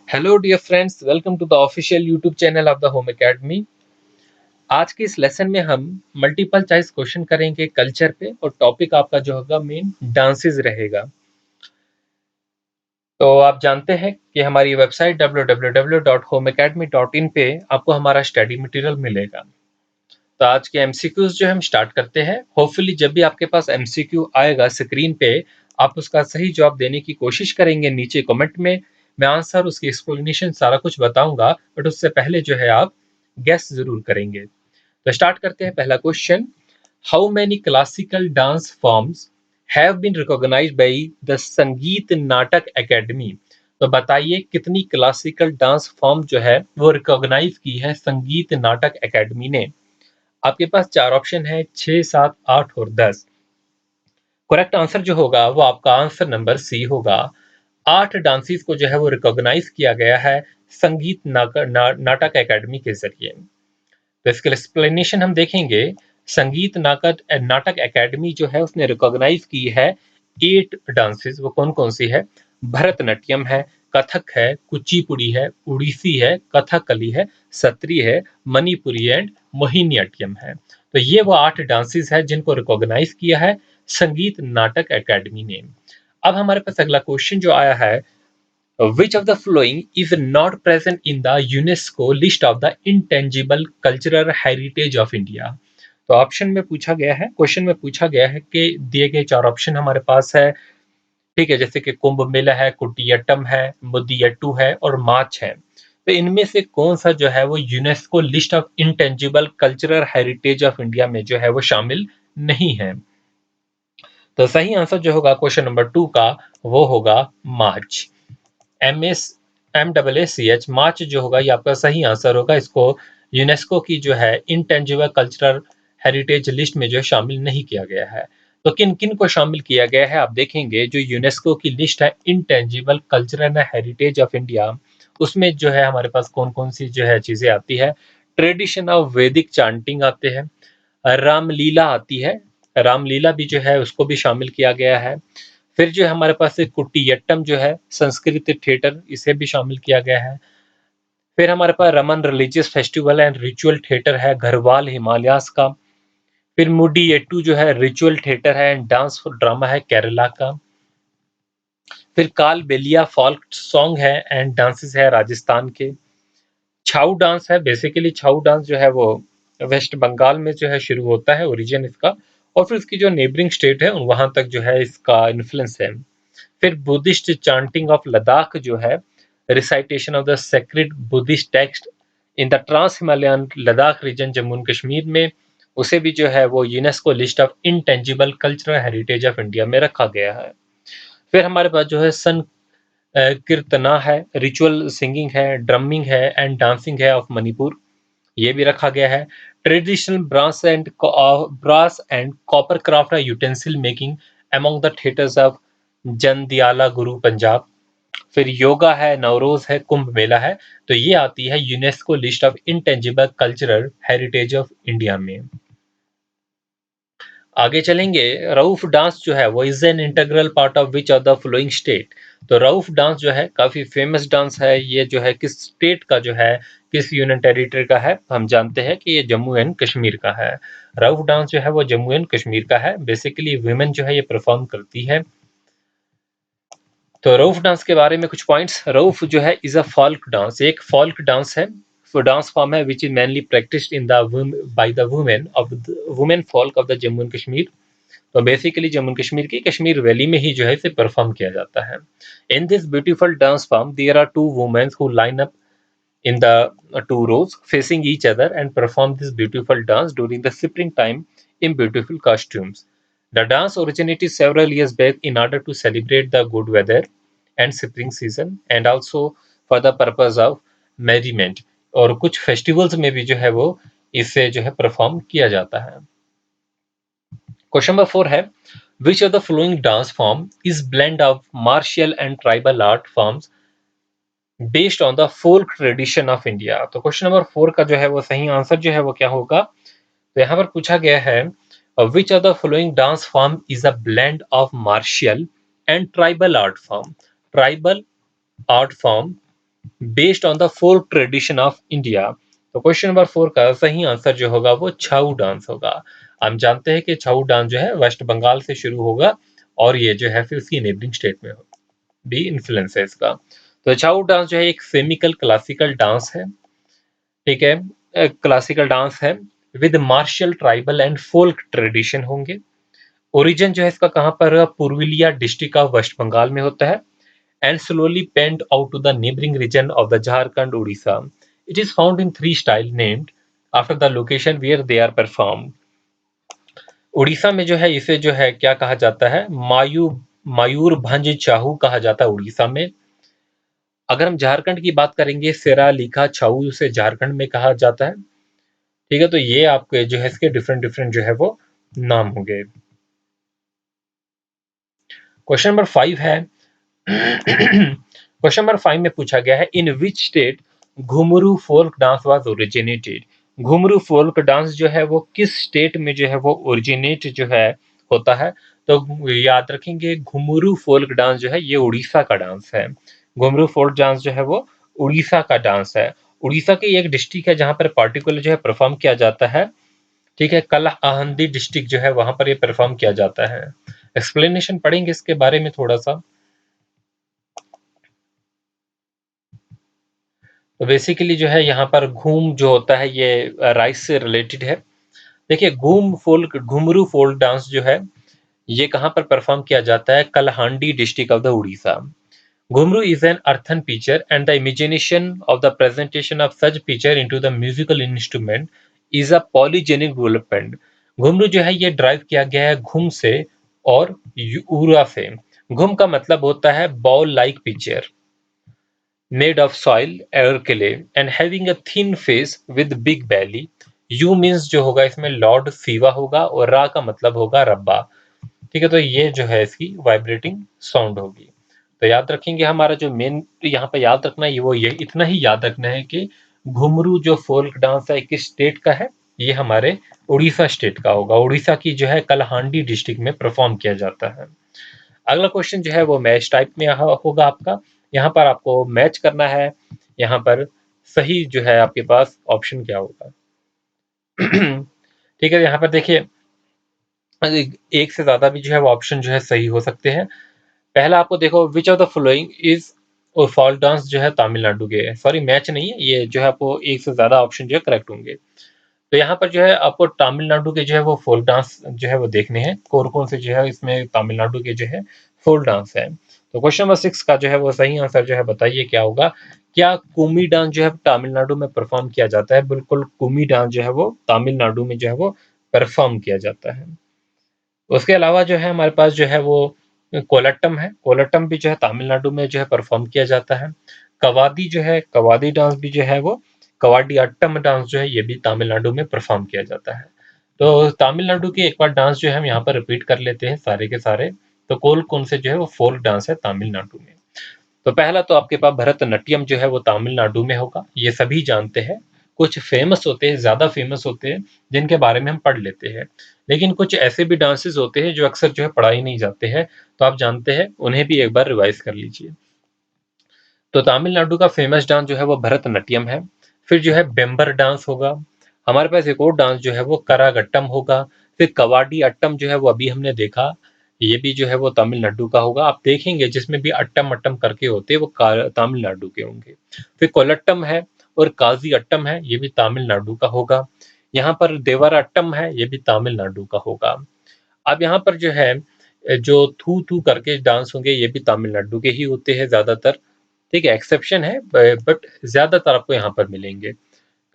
Hello dear friends, welcome to the official YouTube channel of the home academy. आज के इस lesson में हम मल्टीपल चॉइस क्वेश्चन करेंगे कल्चर पे और टॉपिक आपका जो होगा मेन डांसेस रहेगा। तो आप जानते हैं कि हमारी वेबसाइट www.homeacademy.in पे आपको हमारा स्टडी मटेरियल मिलेगा। तो आज के एमसीक्यूज जो हम स्टार्ट करते हैं। होपफुली जब भी आपके पास एमसीक्यू आएगा स्क्रीन पे, आप उसका सही जवाब देने की कोशिश करेंगे नीचे कमेंट में। मैं आंसर, उसकी एक्सप्लेनेशन सारा कुछ बताऊंगा, बट उससे पहले जो है आप गेस जरूर करेंगे। तो स्टार्ट करते हैं। पहला question, how many classical dance forms have been recognised by the Sangeet Natak academy. तो बताइए कितनी क्लासिकल डांस फॉर्म जो है वो रिकॉग्नाइज की है संगीत नाटक एकेडमी ने। आपके पास चार ऑप्शन है, 6, 7, 8 और 10। करेक्ट आंसर जो होगा वो आपका आंसर नंबर सी होगा। 8 डांसेस को जो है वो रिकॉग्नाइज किया गया है संगीत नाटक एकेडमी के जरिए। तो इसके एक्सप्लेनेशन हम देखेंगे। संगीत नाटक एकेडमी जो है उसने रिकॉग्नाइज की है 8 डांसेस। वो कौन कौन सी है? भरतनाट्यम है, कथक है, कुचिपुड़ी है, उड़ीसी है, कथकली है, सत्री है, मणिपुरी एंड मोहिनीअट्टम है। तो ये वो 8 डांसेस है जिनको रिकॉग्नाइज किया है संगीत नाटक एकेडमी ने। अब हमारे पास अगला क्वेश्चन जो आया है, which of the following is not present in the UNESCO list of the intangible cultural heritage of India? तो ऑप्शन में पूछा गया है, क्वेश्चन में पूछा गया है कि दिए गए चार ऑप्शन हमारे पास है, ठीक है, जैसे कि कुंभ मेला है, कुटियाट्टम है, मुदियट्टू है और मार्च है। तो इनमें से कौन सा जो है वो UNESCO list of intangible cultural heritage of India में जो है वो शामिल नहीं है? तो सही आंसर जो होगा क्वेश्चन नंबर 2 का वो होगा मार्च। MACH, मार्च जो होगा ये आपका सही आंसर होगा। इसको यूनेस्को की जो है इंटेंजिबल कल्चरल हेरिटेज लिस्ट में जो शामिल नहीं किया गया है। तो किन किन को शामिल किया गया है आप देखेंगे। जो यूनेस्को की लिस्ट है intangible cultural heritage of India, उसमें जो है हमारे पास कौन कौन सी जो है चीजें आती है। ट्रेडिशन ऑफ वैदिक चांटिंग आते हैं, रामलीला आती है, रामलीला भी जो है उसको भी शामिल किया गया है। फिर जो हमारे पास एक कुटियट्टम जो है संस्कृत थिएटर, इसे भी शामिल किया गया है। फिर हमारे पास Ramman religious festival and ritual theatre है घरवाल हिमालयास का। फिर मुडियट्टू जो है रिचुअल थिएटर है एंड डांस ड्रामा है केरला का। फिर काल बेलिया फॉल्क सॉन्ग है एंड डांसेस है राजस्थान के। छाऊ डांस है, बेसिकली छाऊ डांस जो है वो वेस्ट बंगाल में जो है शुरू होता है ओरिजिन इसका, और फिर इसकी जो नेबरिंग स्टेट है वहां तक जो है इसका इन्फ्लुएंस है। फिर बुद्धिस्ट चांटिंग ऑफ लद्दाख जो है, recitation of the sacred Buddhist text in the trans Himalayan Ladakh region Jammu and Kashmir में, उसे भी जो है वो UNESCO list of intangible cultural heritage of India में रखा गया है। फिर हमारे पास जो है सन कीर्तना है, रिचुअल सिंगिंग है, ड्रमिंग है एंड डांसिंग है ऑफ मणिपुर, ये भी रखा गया है। Traditional brass and copper craft utensil making among the Thatheras of Jandiala Guru Punjab. फिर योगा है, नवरोज है, कुंभ मेला है। तो ये आती है UNESCO list of intangible cultural heritage of India में। आगे चलेंगे। रऊफ डांस जो है वो is an integral part of which of the following state. तो रऊफ डांस जो है काफी फेमस डांस है। ये जो है किस स्टेट का जो है, किस यूनियन टेरिटरी का है? हम जानते हैं कि ये जम्मू एंड कश्मीर का है। रऊफ डांस जो है वो जम्मू एंड कश्मीर का है। बेसिकली वुमेन जो है ये परफॉर्म करती है। तो रऊफ डांस के बारे में कुछ पॉइंट्स। रऊफ जो है इज अ फोल्क डांस, एक फोल्क डांस है, डांस फॉर्म है which is mainly practised in the by the women folk of the Jammu and Kashmir. तो बेसिकली जम्मू कश्मीर की कश्मीर वैली में ही जो है इसे परफॉर्म किया जाता है। In this beautiful dance form there are two women who line up in the two rows facing each other and perform this beautiful dance during the spring time in beautiful costumes. The dance originated several years back in order to celebrate the good weather and spring season and also for the purpose of merriment. और कुछ festivals में भी जो है वो इसे जो है परफॉर्म किया जाता है। क्वेश्चन नंबर 4 है, which of the following dance form is blend of martial and tribal art forms based on the folk tradition of India? तो क्वेश्चन नंबर 4 का जो है वो सही आंसर जो है वो क्या होगा? तो यहाँ पर पूछा गया है, which of the following dance form is a blend of martial and tribal art form. Tribal art form based on the folk tradition of India. तो क्वेश्चन नंबर 4 का सही आंसर जो होगा वो छाऊ डांस होगा। हम जानते हैं कि छाऊ डांस जो है वेस्ट बंगाल से शुरू होगा और ये जो है फिर उसकी नेबरिंग स्टेट में भी इन्फ्लुएंस है इसका। तो छाऊ डांस जो है एक सेमिकल क्लासिकल डांस है, ठीक है, क्लासिकल डांस है with martial tribal and folk tradition होंगे। ओरिजिन जो है इसका कहाँ पर, Purulia district of West Bengal में होता है and slowly panned out to the neighboring region of the Jharkhand, Odisha. It is found in three styles named after the location where they are performed. Orissa में जो है इसे जो है क्या कहा जाता है, मयूरभंज चाहू कहा जाता है उड़ीसा में। अगर हम झारखंड की बात करेंगे सेरा लिखा छाऊ उसे झारखंड में कहा जाता है, ठीक है। तो ये आपके जो है इसके डिफरेंट डिफरेंट जो है वो नाम होंगे। क्वेश्चन नंबर 5 है क्वेश्चन नंबर 5 में पूछा गया है in which state Ghumura folk dance was originated. Ghumura folk dance जो है वो किस स्टेट में जो है वो ओरिजिनेट जो है होता है। तो याद रखेंगे घुमरू फोल्क डांस जो है ये उड़ीसा का डांस है। घुमरू फोल्क डांस जो है वो उड़ीसा का डांस है। उड़ीसा की एक डिस्ट्रिक्ट है जहां पर पार्टिकुलर जो है परफॉर्म किया जाता है, ठीक है, कलाहांडी डिस्ट्रिक्ट जो है वहां पर ये परफॉर्म किया जाता है। एक्सप्लेनेशन पढ़ेंगे इसके बारे में थोड़ा सा। तो बेसिकली जो है यहाँ पर घूम जो होता है ये राइस से रिलेटेड है। देखिए घुमरू फोल्क डांस जो है ये कहाँ पर परफॉर्म किया जाता है, Kalahandi district of the Orissa. Ghumura is an earthen picture and the imagination of the presentation of such picture into the musical instrument is a polygenic development. Ghumura जो है ये ड्राइव किया गया है घुम से और यूरा से। घुम का मतलब होता है ball like picture made of soil or clay and having a thin face with big belly। You means जो होगा इसमें लॉर्ड शिवा होगा और रा का मतलब होगा रब्बा, ठीक है। तो ये जो है इसकी वाइब्रेटिंग साउंड होगी। तो याद रखेंगे हमारा जो मेन यहाँ पे याद रखना है वो ये इतना ही याद रखना है कि घुमरू जो फोल्क डांस है किस स्टेट का है, ये हमारे उड़ीसा स्टेट का होगा। उड़ीसा की जो है कलहांडी डिस्ट्रिक्ट में परफॉर्म किया जाता है। अगला क्वेश्चन जो है वो मैच टाइप में होगा आपका। यहाँ पर आपको मैच करना है। यहाँ पर सही जो है आपके पास ऑप्शन क्या होगा ठीक है। यहाँ पर देखिए एक से ज्यादा भी जो है वो ऑप्शन जो है सही हो सकते हैं। पहला आपको देखो विच of the following is folk dance जो है तमिलनाडु के, सॉरी मैच नहीं है ये जो है आपको एक से ज्यादा ऑप्शन जो है करेक्ट होंगे। तो यहाँ पर जो है आपको तमिलनाडु के जो है वो फोल्क डांस जो है वो देखने हैं कौन कौन से जो है इसमें तमिलनाडु के जो है फोल्क डांस है। तो क्वेश्चन नंबर 6 का जो है वो सही आंसर जो है बताइए क्या होगा। क्या कुमी डांस जो है तमिलनाडु में परफॉर्म किया जाता है? बिल्कुल कुमी डांस जो है वो तमिलनाडु में जो है वो परफॉर्म किया जाता है। उसके अलावा जो है हमारे पास जो है वो कोलट्टम है। कोलट्टम भी जो है तमिलनाडु में जो है परफॉर्म किया जाता है। कवादी जो है कवादी डांस भी जो है वो कवाडी अट्टम डांस जो है ये भी तमिलनाडु में परफॉर्म किया जाता है। तो तमिलनाडु के एक बार डांस जो है हम यहाँ पर रिपीट कर लेते हैं सारे के सारे। तो कौन कौन से जो है वो फोल्क डांस है तमिलनाडु में। तो पहला तो आपके पास भरतनाट्यम जो है वो तमिलनाडु में होगा, ये सभी जानते हैं। कुछ फेमस होते हैं, ज्यादा फेमस होते हैं जिनके बारे में हम पढ़ लेते हैं। लेकिन कुछ ऐसे भी डांसेस होते हैं जो अक्सर जो है पढ़ाई नहीं जाते हैं, तो आप जानते हैं उन्हें भी एक बार रिवाइज कर लीजिए। तो तमिलनाडु का फेमस डांस जो है वो भरतनाट्यम है। फिर जो है बेम्बर डांस होगा। हमारे पास एक और डांस जो है वो करागट्टम होगा। फिर कवाडी अट्टम जो है वो अभी हमने देखा, ये भी जो है वो तमिलनाडु का होगा। आप देखेंगे जिसमें भी अट्टम अट्टम करके होते हैं वो तमिलनाडु के होंगे। फिर कोलट्टम है और काजी अट्टम है, ये भी तमिलनाडु का होगा। यहाँ पर देवर अट्टम है, ये भी तमिलनाडु का होगा। अब यहाँ पर जो है जो थू थू करके डांस होंगे ये भी तमिलनाडु के ही होते हैं ज्यादातर, ठीक है। एक्सेप्शन है बट ज्यादातर आपको यहाँ पर मिलेंगे।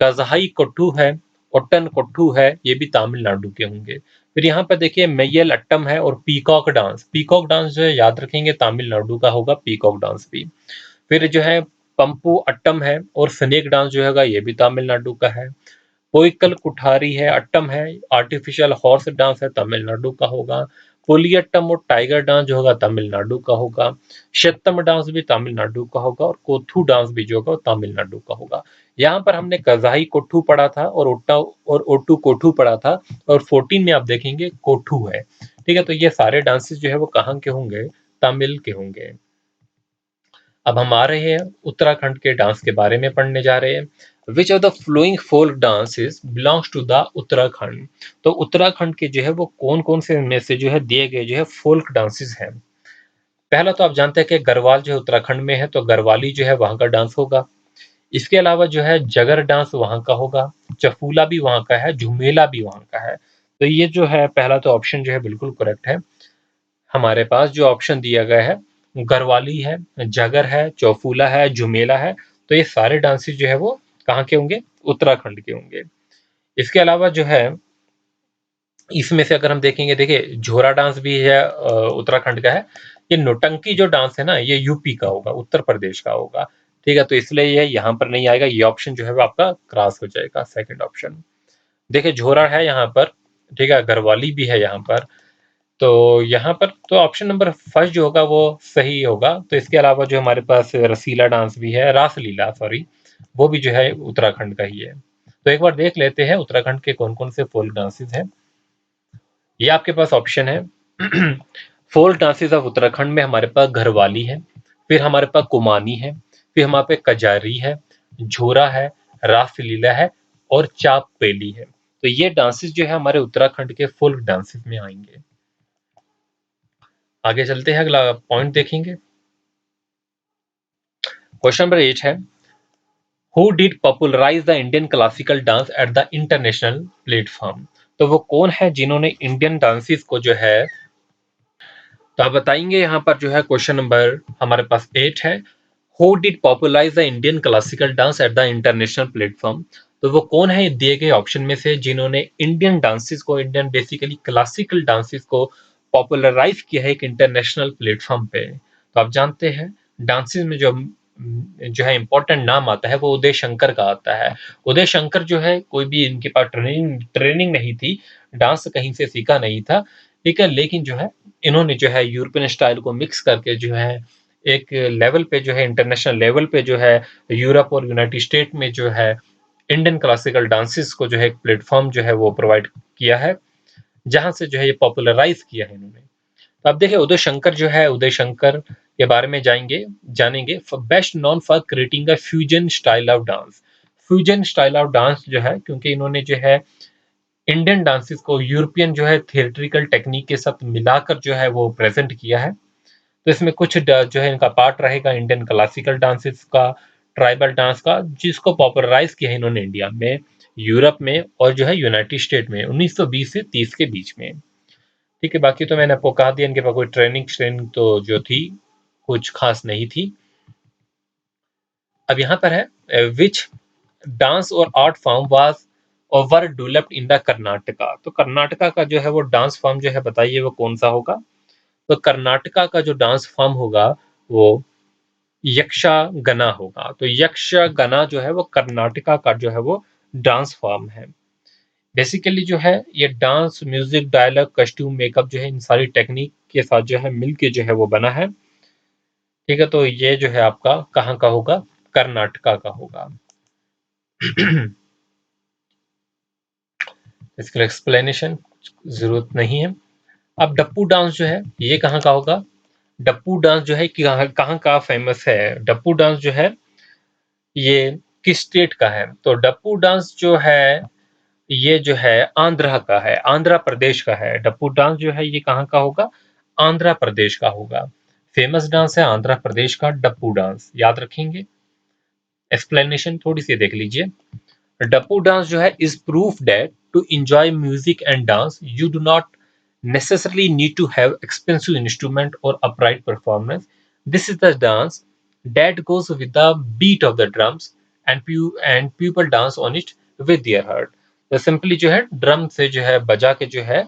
कज़ाई कोट्टू है, ओट्टन कोट्टू है, ये भी तमिलनाडु के होंगे। फिर यहाँ पर देखिए मैयल अट्टम है और पीकॉक डांस। पीकॉक डांस जो है याद रखेंगे तमिलनाडु का होगा पीकॉक डांस भी। फिर जो है पंपू अट्टम है और स्नेक डांस जो है ये भी तमिलनाडु का है। पोइकल कुठारी है, अट्टम है, आर्टिफिशियल हॉर्स डांस है, तमिलनाडु का होगा। पुलियट्टम और टाइगर डांस जो होगा तमिलनाडु का होगा। शतम डांस भी तमिलनाडु का होगा और कोथू डांस भी जो होगा वो तमिलनाडु का होगा। यहाँ पर हमने कजाई कोठू पढ़ा था और ओट्टा और ओट्टू कोठू पढ़ा था, और 14 में आप देखेंगे कोठू है, ठीक है। तो ये सारे डांसेस जो है वो कहाँ के होंगे, तमिल के होंगे। अब हम आ रहे हैं उत्तराखंड के डांस के बारे में पढ़ने जा रहे हैं। Which of the following folk dances belongs to the Uttarakhand. तो उत्तराखंड के जो है वो कौन कौन से में से जो है दिए गए जो है फोल्क डांसेस हैं। पहला तो आप जानते हैं कि गढ़वाल जो है उत्तराखंड में है, तो गढ़वाली जो है वहां का डांस होगा। इसके अलावा जो है जगर डांस वहां का होगा, चफूला भी वहां का है, झुमेला भी वहां का है। तो ये जो है पहला तो ऑप्शन जो है बिल्कुल करेक्ट है। हमारे पास जो ऑप्शन दिया गया है गढ़वाली है, जगर है, चौफूला है, झुमेला है। तो ये सारे डांसेस जो है वो कहाँ के होंगे? उत्तराखंड के होंगे। इसके अलावा जो है इसमें से अगर हम देखेंगे, देखिए झोरा डांस भी है उत्तराखंड का है। ये नौटंकी जो डांस है ना, ये यूपी का होगा, उत्तर प्रदेश का होगा। ठीक है, तो इसलिए ये यहाँ पर नहीं आएगा, ये ऑप्शन जो है वो आपका क्रॉस हो जाएगा, सेकंड ऑप्शन। देखिए झोरा है यहाँ पर, ठीक है, गढ़वाली भी है यहाँ पर। तो यहाँ पर तो ऑप्शन नंबर फर्स्ट जो होगा वो सही होगा। तो इसके अलावा जो हमारे पास रसीला डांस भी है, रासलीला सॉरी, वो भी जो है उत्तराखंड का ही है। तो एक बार देख लेते हैं उत्तराखंड के कौन कौन से फोल्क डांसेस हैं। ये आपके पास ऑप्शन है फोल्क डांसेस ऑफ उत्तराखंड में हमारे पास घरवाली है, फिर हमारे पास कुमानी है, फिर हमारे पे कजारी है, झोरा है, रासलीला है और चाप पेली है। तो ये डांसेस जो है हमारे उत्तराखंड के फोल्क डांसेस में आएंगे। आगे चलते हैं, अगला पॉइंट देखेंगे। क्वेश्चन नंबर 8 है, who did popularise the Indian classical dance at the international platform. तो वो कौन है जिन्होंने इंडियन डांसेस को जो है, तो आप बताएंगे यहाँ पर जो है क्वेश्चन नंबर हमारे पास 8 है, who did popularise the Indian classical dance at the international platform. तो वो कौन है दिए गए ऑप्शन में से जिन्होंने इंडियन डांसेस को, इंडियन बेसिकली क्लासिकल डांसेस को पॉपुलराइज किया है एक इंटरनेशनल प्लेटफॉर्म पे। तो आप जानते हैं डांसेस में जो है इंपॉर्टेंट नाम आता है वो उदय शंकर का आता है। उदय शंकर जो है कोई भी इनके पास ट्रेनिंग नहीं थी, डांस कहीं से सीखा नहीं था, ठीक है, लेकिन जो है इन्होंने जो है यूरोपियन स्टाइल को मिक्स करके जो है एक लेवल पे जो है, इंटरनेशनल लेवल पे जो है, यूरोप और यूनाइटेड स्टेट में जो है इंडियन क्लासिकल डांसेस को जो है एक प्लेटफॉर्म जो है वो प्रोवाइड किया है, जहां से जो है ये पॉपुलराइज किया है इन्होंने। तो अब देखिए उदय शंकर जो है, उदय शंकर के बारे में जानेंगे। Best non for creating a fusion style of dance. Fusion style of dance जो है, क्योंकि इन्होंने जो है इंडियन डांसेस को यूरोपियन जो है थिएट्रिकल टेक्निक के साथ मिलाकर जो है वो प्रेजेंट किया है। तो इसमें कुछ जो है इनका पार्ट रहेगा इंडियन क्लासिकल डांसेस का, ट्राइबल डांस का, जिसको पॉपुलराइज किया है इन्होंने इंडिया में, यूरोप में और जो है यूनाइटेड स्टेट में 1920 से 30 के बीच में। ठीक है, बाकी तो मैंने आपको कहा दिया, इनके पास कोई ट्रेनिंग तो जो थी कुछ खास नहीं थी। अब यहाँ पर है विच डांस और आर्ट फॉर्म वाज और were developed in the Karnataka. तो कर्नाटका का जो है वो डांस फॉर्म जो है बताइए वो कौन सा होगा। तो कर्नाटका का जो डांस फॉर्म होगा वो यक्षगाना होगा। तो यक्षगाना जो है वो कर्नाटका का जो है वो डांस फॉर्म है। बेसिकली जो है ये dance, music, dialogue, costume, makeup जो है इन सारी टेक्निक के साथ जो है मिलके जो है वो बना है। ठीक है, तो ये जो है आपका कहाँ का होगा? कर्नाटका का होगा। इसके लिए एक्सप्लेनेशन जरूरत नहीं है। अब डप्पू डांस जो है ये कहाँ का होगा? डप्पू डांस जो है कहाँ कहाँ का फेमस है? डप्पू डांस जो है ये किस स्टेट का है? तो डप्पू डांस जो है ये जो है आंध्रा का है, आंध्र प्रदेश का है। डप्पू डांस जो है ये कहाँ का होगा? आंध्र प्रदेश का होगा। फेमस डांस है आंध्र प्रदेश का डप्पू डांस, याद रखेंगे। एक्सप्लेनेशन थोड़ी सी देख लीजिए। डप्पू डांस जो है is proof that to enjoy music and dance you do not necessarily need to have expensive instrument or upright performance. This is the dance that goes with the beat of the drums and people dance on it with their heart. तो simply जो है drum से जो है बजा के जो है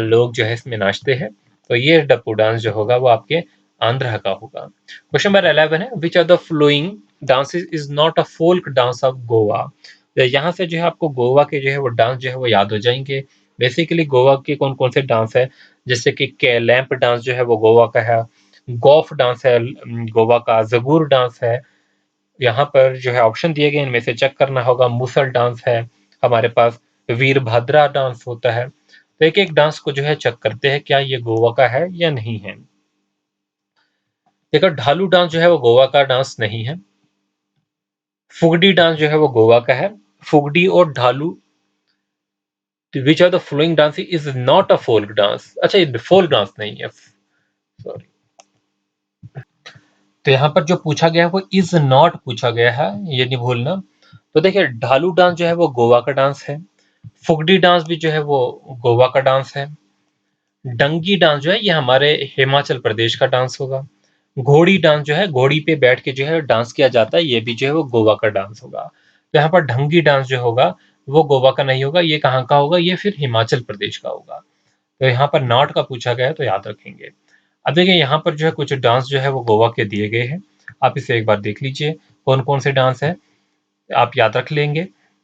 लोग जो है इसमें नाचते हैं। तो ये डप्पू डांस जो होगा वो आपके आंध्र का होगा। क्वेश्चन नंबर 11 है which are the flowing dances is not a folk dance of Goa. तो यहाँ से जो है आपको गोवा के जो है वो डांस जो है वो याद हो जाएंगे। बेसिकली गोवा के कौन कौन से डांस है, जैसे कि लैंप डांस जो है वो गोवा का है, गोफ डांस है गोवा का, जगूर डांस है। यहाँ पर जो है ऑप्शन दिए गए इनमें से चेक करना होगा। मुसल डांस है हमारे पास, वीरभद्रा डांस होता है। तो एक एक डांस को जो है चेक करते हैं क्या ये गोवा का है या नहीं है। देखो ढालू डांस जो है वो गोवा का डांस नहीं है। फुगड़ी डांस जो है वो गोवा का है। फुगड़ी और Dhalo, which are the flowing dance is not a folk dance. अच्छा, ये फोल्क डांस नहीं है, सॉरी। तो यहाँ पर जो पूछा गया है वो इज नॉट पूछा गया है, ये नहीं भूलना। तो देखिए ढालू डांस जो है वो गोवा का डांस है। फुगड़ी डांस भी जो है वो गोवा का डांस है। डंगी डांस जो है ये हमारे हिमाचल प्रदेश का डांस होगा। घोड़ी डांस जो है, घोड़ी पे बैठ के जो है डांस किया जाता है, ये भी जो है वो गोवा का डांस होगा। तो यहाँ पर ढंगी डांस जो होगा वो गोवा का नहीं होगा, ये कहाँ का होगा, ये फिर हिमाचल प्रदेश का होगा। तो यहाँ पर नॉट का पूछा गया है तो याद रखेंगे। अब देखिए यहाँ पर जो है कुछ डांस जो है वो गोवा के दिए गए हैं, आप इसे एक बार देख लीजिए कौन कौन से डांस है, आप याद रख लेंगे।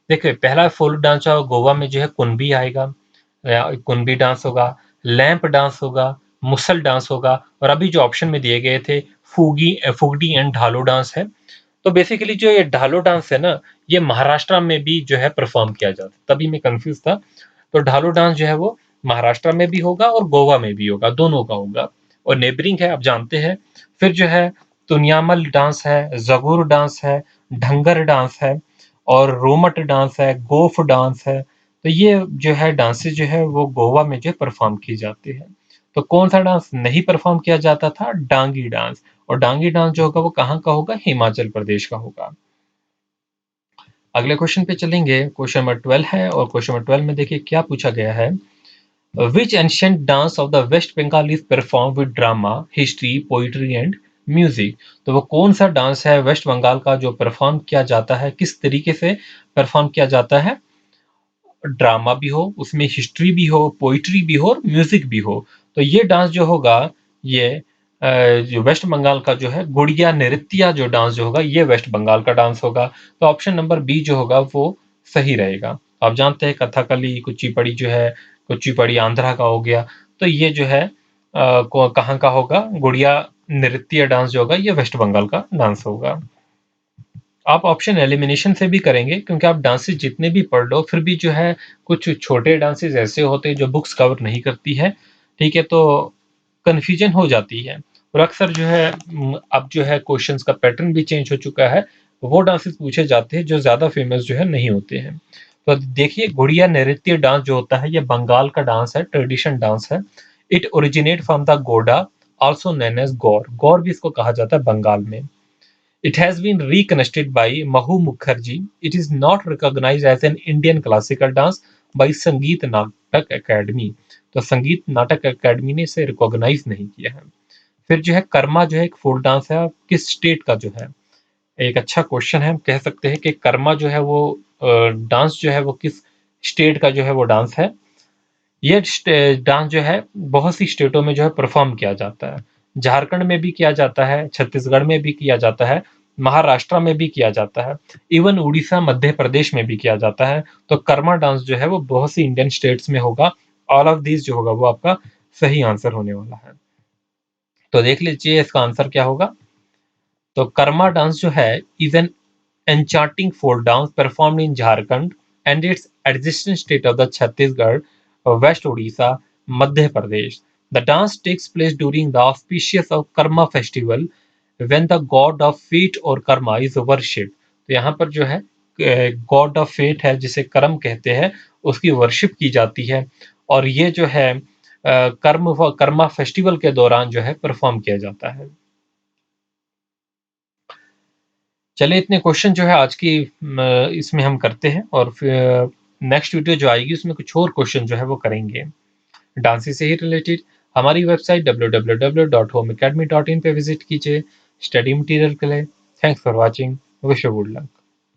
देखिए पहला फोल्क डांस गोवा में जो है कुनबी आएगा, कुनबी डांस होगा, लैंप डांस होगा, मुसल डांस होगा, और अभी जो ऑप्शन में दिए गए थे फुगडी एंड ढालो डांस है। तो बेसिकली जो ये ढालो डांस है ना, ये महाराष्ट्र में भी जो है परफॉर्म किया जाता है, तभी मैं कंफ्यूज था। तो ढालो डांस जो है वो महाराष्ट्र में भी होगा और गोवा में भी होगा, दोनों का होगा, और नेबरिंग है आप जानते हैं। फिर जो है तुनियामल डांस है, जगूर डांस है, ढंगर डांस है, और रोमट डांस है, गोफ डांस है। तो ये जो है डांसेस जो है वो गोवा में जो है परफॉर्म की जाती है। तो कौन सा डांस नहीं परफॉर्म किया जाता था, डांगी डांस। और डांगी डांस जो होगा वो कहाँ का होगा, हिमाचल प्रदेश का होगा। अगले क्वेश्चन पे चलेंगे, क्वेश्चन नंबर 12 है, और क्वेश्चन नंबर 12 में देखिए क्या पूछा गया है। Which ancient dance of the West Bengal is perform with drama, history, poetry and music. तो वो कौन सा डांस है वेस्ट बंगाल का जो परफॉर्म किया जाता है, किस तरीके से परफॉर्म किया जाता है, ड्रामा भी हो, उसमें हिस्ट्री भी हो, पोइट्री भी हो और म्यूजिक भी हो। तो ये डांस जो होगा, ये जो वेस्ट बंगाल का जो है गुड़िया नृत्या जो डांस जो होगा, ये वेस्ट बंगाल का डांस होगा। तो ऑप्शन नंबर बी जो होगा वो सही रहेगा। आप जानते हैं कथकली, कुचिपुड़ी जो है, कुचिपुड़ी आंध्रा का हो गया। तो ये जो है कहाँ का होगा, गुड़िया नृत्य डांस जो होगा ये वेस्ट बंगाल का डांस होगा। आप ऑप्शन एलिमिनेशन से भी करेंगे, क्योंकि आप डांसेस जितने भी पढ़ लो फिर भी जो है कुछ छोटे डांसेस ऐसे होते हैं जो बुक्स कवर नहीं करती है, ठीक है, तो कन्फ्यूजन हो जाती है। और अक्सर जो है अब जो है क्वेश्चंस का पैटर्न भी चेंज हो चुका है, वो डांसेस पूछे जाते हैं जो ज़्यादा फेमस जो है नहीं होते हैं। तो देखिए गुड़िया नृत्य डांस जो होता है ये बंगाल का डांस है, ट्रेडिशन डांस है। इट ओरिजिनेट फ्रॉम द गोडा, ऑल्सो नोन एज गौर। गौर भी इसको कहा जाता है बंगाल में। It has been reconstructed by Mahu Mukherjee. It is not recognized as an Indian classical dance by संगीत नाटक अकेडमी। तो संगीत नाटक अकेडमी ने इसे रिकॉग्नाइज नहीं किया है। फिर जो है कर्मा जो है एक फोक डांस है, किस स्टेट का जो है, एक अच्छा क्वेश्चन है। हम कह सकते हैं कि कर्मा जो है वो डांस जो है वो किस स्टेट का जो है वो डांस है। ये डांस जो है बहुत सी स्टेटों में जो है परफॉर्म किया जाता है। झारखंड में भी किया जाता है, छत्तीसगढ़ में भी किया जाता है, महाराष्ट्र में भी किया जाता है, इवन उड़ीसा, मध्य प्रदेश में भी किया जाता है। तो कर्मा डांस जो है वो बहुत सी इंडियन स्टेट्स में होगा। ऑल ऑफ दिस जो होगा वो आपका सही आंसर होने वाला है। तो देख लीजिए इसका आंसर क्या होगा। तो कर्मा डांस जो है is an enchanting folk dance performed in Jharkhand and its adjacent state of the Chhattisgarh, West Odisha, Madhya Pradesh. The dance takes place during the auspicious of Karma festival when the god of fate or karma is worshipped. तो यहाँ पर जो है God of fate है जिसे कर्म कहते हैं, उसकी वर्शिप की जाती है, और ये जो है कर्मा फेस्टिवल के दौरान जो है परफॉर्म किया जाता है। चलिए इतने क्वेश्चन जो है आज की इसमें हम करते हैं, और फिर नेक्स्ट वीडियो जो आएगी उसमें कुछ और क्वेश्चन जो है वो करेंगे डांसिंग से ही रिलेटेड। हमारी वेबसाइट www.homeacademy.in पे विजिट कीजिए स्टडी मटेरियल के लिए। Thanks for watching, wish you good luck.